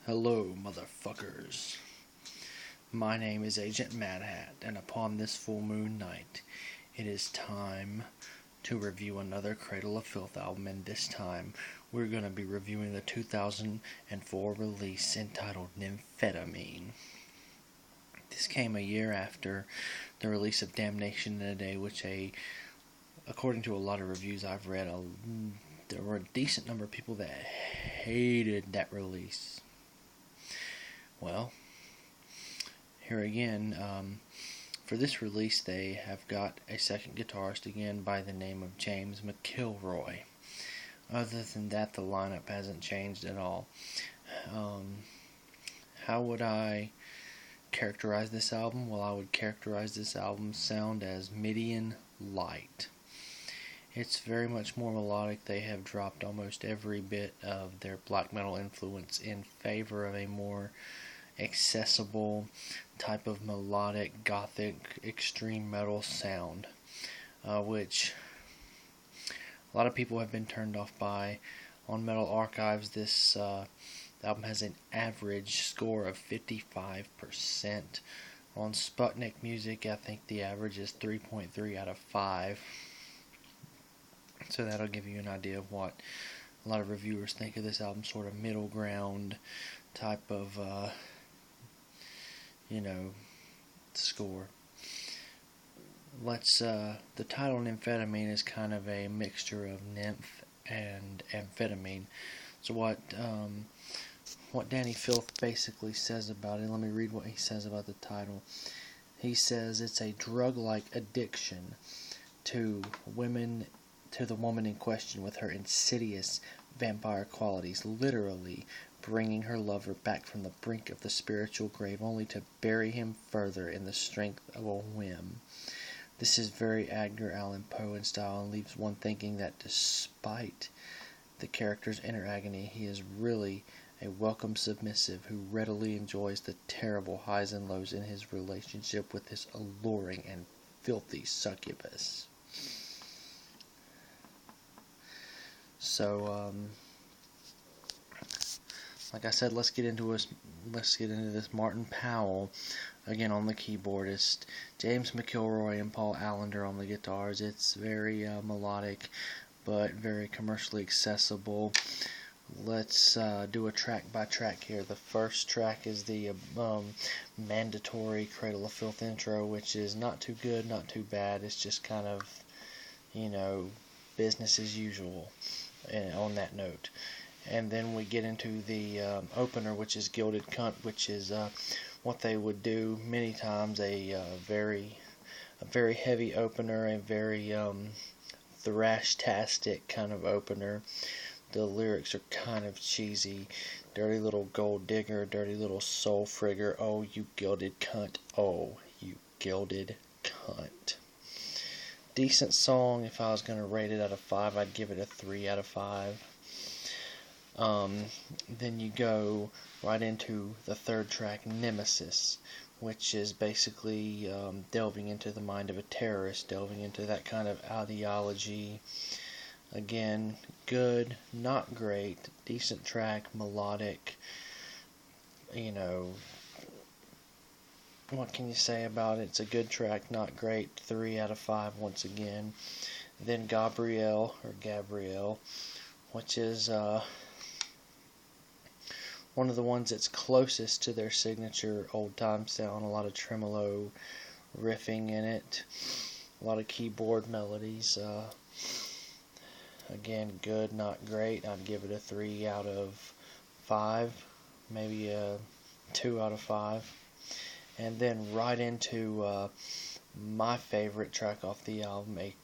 Hello, motherfuckers. My name is Agent Mad Hat, and upon this full moon night, it is time to review another Cradle of Filth album, and this time we're going to be reviewing the 2004 release entitled Nymphetamine. This came a year after the release of Damnation in a Day, which according to a lot of reviews I've read, there were a decent number of people that hated that release. Well, here again, for this release they have got a second guitarist again by the name of James McElroy. Other than that, the lineup hasn't changed at all. How would I characterize this album? Well, I would characterize this album's sound as Midian light. It's very much more melodic. They have dropped almost every bit of their black metal influence in favor of a more accessible type of melodic, gothic, extreme metal sound, which a lot of people have been turned off by. On Metal Archives, this album has an average score of 55%. On Sputnik Music, I think the average is 3.3 out of 5. So that'll give you an idea of what a lot of reviewers think of this album, sort of middle ground type of, score. The title Nymphetamine is kind of a mixture of nymph and amphetamine. So what Danny Filth basically says about it, let me read what he says about the title. He says it's a drug-like addiction to the woman in question, with her insidious vampire qualities, literally bringing her lover back from the brink of the spiritual grave, only to bury him further in the strength of a whim. This is very Edgar Allan Poe in style, and leaves one thinking that despite the character's inner agony, he is really a welcome submissive who readily enjoys the terrible highs and lows in his relationship with this alluring and filthy succubus. So, like I said, let's get into this. Martin Powell, again on the keyboardist, James McElroy and Paul Allender on the guitars. It's very melodic, but very commercially accessible. Let's do a track by track here. The first track is the mandatory Cradle of Filth intro, which is not too good, not too bad. It's just kind of, business as usual on that note. And then we get into the opener, which is Gilded Cunt, which is what they would do many times, a very heavy opener, a very thrash-tastic kind of opener. The lyrics are kind of cheesy. Dirty little gold digger, dirty little soul frigger, oh you gilded cunt, oh you gilded cunt. Decent song. If I was going to rate it out of 5, I'd give it a 3 out of 5. Then you go right into the third track, Nemesis, which is basically delving into the mind of a terrorist, delving into that kind of ideology. Again, good, not great, decent track, melodic, what can you say about it? It's a good track, not great, 3 out of 5 once again. Then Gabrielle, which is one of the ones that's closest to their signature old-time sound. A lot of tremolo riffing in it, a lot of keyboard melodies. Again, good, not great. I'd give it a 3 out of 5, maybe a 2 out of 5. And then right into my favorite track off the album, a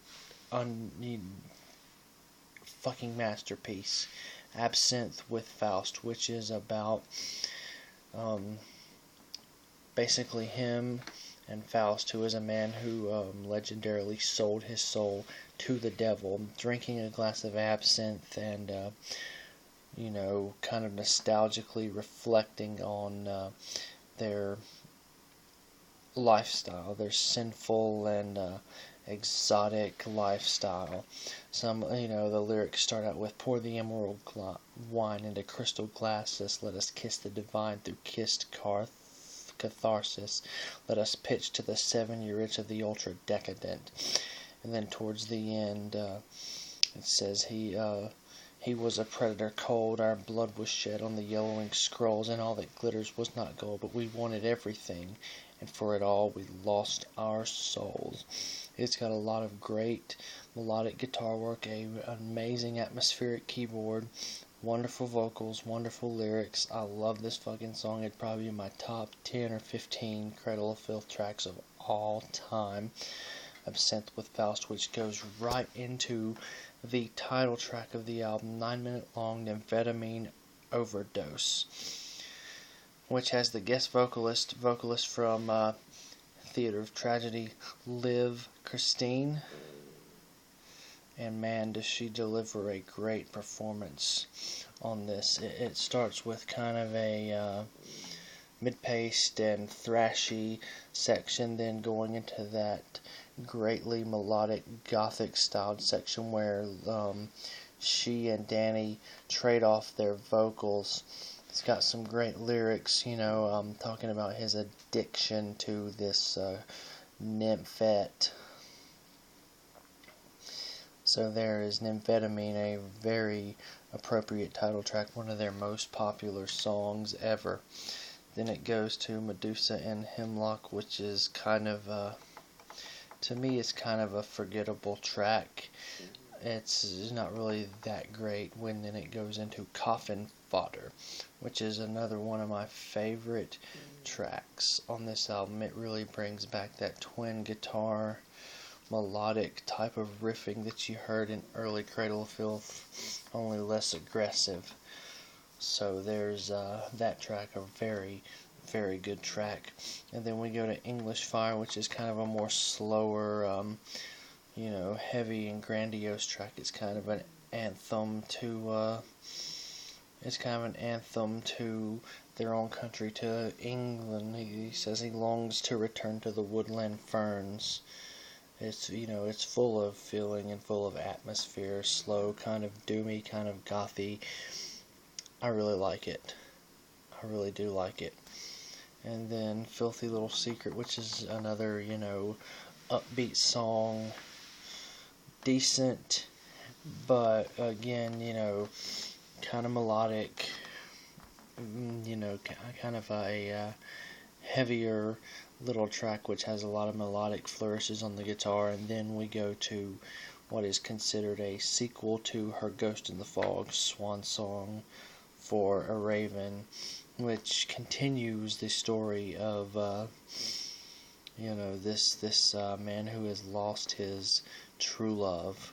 fucking masterpiece, Absinthe with Faust, which is about basically him and Faust, who is a man who legendarily sold his soul to the devil, drinking a glass of absinthe and kind of nostalgically reflecting on their lifestyle, their sinful and exotic lifestyle. Some, the lyrics start out with, pour the emerald wine into crystal glasses, let us kiss the divine through kissed catharsis, let us pitch to the 7-year itch of the ultra decadent. And then towards the end, it says he was a predator cold, our blood was shed on the yellowing scrolls, and all that glitters was not gold, but we wanted everything, and for it all we lost our souls. It's got a lot of great melodic guitar work, an amazing atmospheric keyboard, wonderful vocals, wonderful lyrics. I love this fucking song. It'd probably be my top 10 or 15 Cradle of Filth tracks of all time. Absinthe with Faust, which goes right into the title track of the album, 9-minute long Nymphetamine Overdose, which has the guest vocalist from Theater of Tragedy, Liv Christine, and man, does she deliver a great performance on this. It starts with kind of a mid-paced and thrashy section, then going into that greatly melodic gothic styled section where she and Danny trade off their vocals. It's got some great lyrics, talking about his addiction to this nymphette. So there is Nymphetamine, a very appropriate title track, one of their most popular songs ever. Then it goes to Medusa and Hemlock, which is kind of to me, it's kind of a forgettable track. It's not really that great. Then it goes into Coffin Fodder, which is another one of my favorite tracks on this album. It really brings back that twin guitar melodic type of riffing that you heard in early Cradle of Filth, only less aggressive. So there's that track, a very, very good track. And then we go to English Fire, which is kind of a more slower, heavy and grandiose track. It's kind of an anthem to their own country, to England. He says he longs to return to the woodland ferns. It's full of feeling and full of atmosphere, slow, kind of doomy, kind of gothy. I really like it. I really do like it. And then Filthy Little Secret, which is another, upbeat song. Decent, but again, kind of melodic, kind of a heavier little track which has a lot of melodic flourishes on the guitar. And then we go to what is considered a sequel to Her Ghost in the Fog, Swan Song for a Raven, which continues the story of this man who has lost his true love.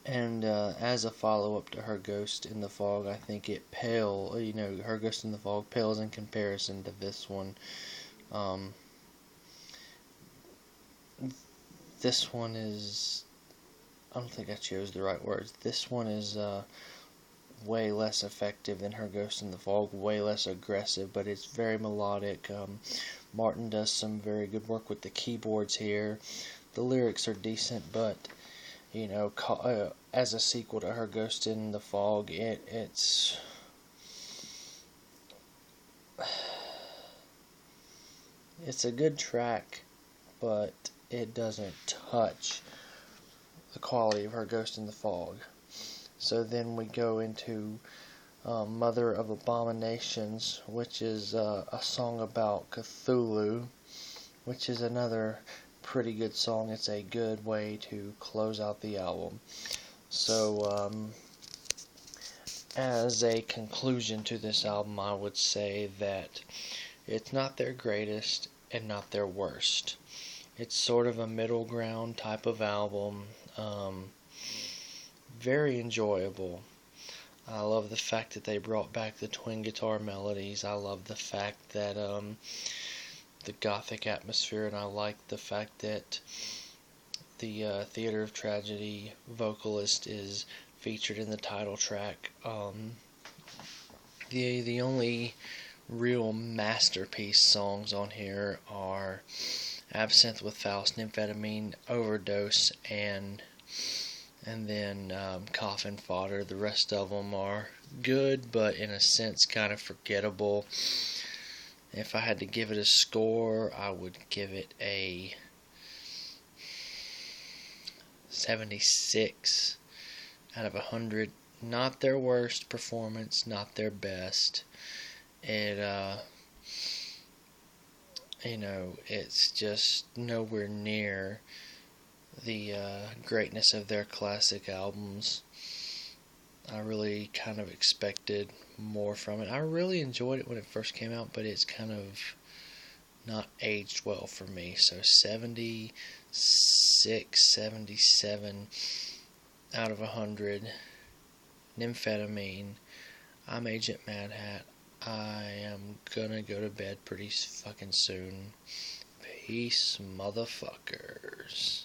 And as a follow-up to Her Ghost in the Fog, I think it Her Ghost in the Fog pales in comparison to this one. This one is, I don't think I chose the right words. This one is way less effective than Her Ghost in the Fog, way less aggressive, but it's very melodic. Martin does some very good work with the keyboards here. The lyrics are decent, but as a sequel to Her Ghost in the Fog, it's a good track, but it doesn't touch the quality of Her Ghost in the Fog. So then we go into Mother of Abominations, which is a song about Cthulhu, which is another pretty good song. It's a good way to close out the album. So as a conclusion to this album, I would say that it's not their greatest and not their worst. It's sort of a middle ground type of album. Very enjoyable. I love the fact that they brought back the twin guitar melodies. I love the fact that the gothic atmosphere, and I like the fact that the Theater of Tragedy vocalist is featured in the title track. The only real masterpiece songs on here are Absinthe with Faust, Nymphetamine, Overdose, and then Coffin Fodder. The rest of them are good, but in a sense kind of forgettable. If I had to give it a score, I would give it a 76 out of 100. Not their worst performance, not their best. It, it's just nowhere near the greatness of their classic albums. I really kind of expected more from it. I really enjoyed it when it first came out, but it's kind of not aged well for me. So 76, 77 out of 100. Nymphetamine. I'm Agent Mad Hat. I am gonna go to bed pretty fucking soon. Peace, motherfuckers.